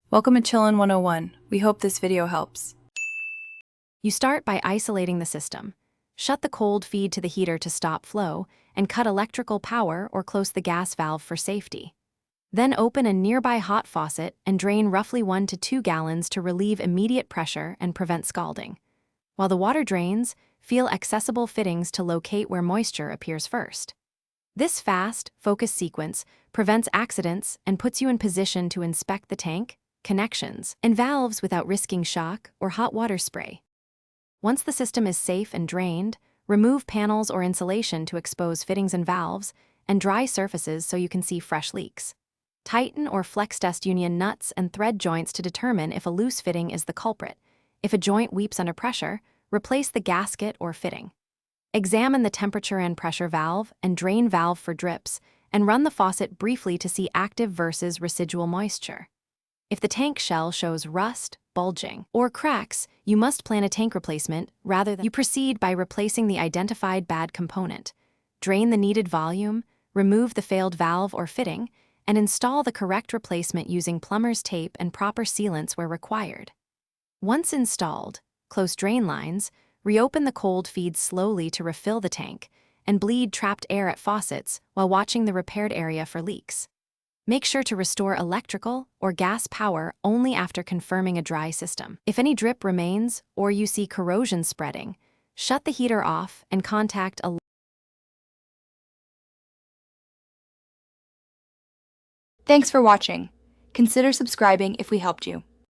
Welcome to Chillin' 101. We hope this video helps. You start by isolating the system. Shut the cold feed to the heater to stop flow, and cut electrical power or close the gas valve for safety. Then open a nearby hot faucet and drain roughly 1 to 2 gallons to relieve immediate pressure and prevent scalding. While the water drains, feel accessible fittings to locate where moisture appears first. This fast, focused sequence prevents accidents and puts you in position to inspect the tank, connections, and valves without risking shock or hot water spray. Once the system is safe and drained, remove panels or insulation to expose fittings and valves, and dry surfaces so you can see fresh leaks. Tighten or flex dust union nuts and thread joints to determine if a loose fitting is the culprit. If a joint weeps under pressure, replace the gasket or fitting. Examine the temperature and pressure valve and drain valve for drips, and run the faucet briefly to see active versus residual moisture. If the tank shell shows rust, bulging, or cracks, you must plan a tank replacement rather than you proceed by replacing the identified bad component. Drain the needed volume, remove the failed valve or fitting, and install the correct replacement using plumber's tape and proper sealants where required. Once installed, close drain lines, reopen the cold feed slowly to refill the tank, and bleed trapped air at faucets while watching the repaired area for leaks. Make sure to restore electrical or gas power only after confirming a dry system. If any drip remains or you see corrosion spreading, shut the heater off and contact a... Thanks for watching. Consider subscribing if we helped you.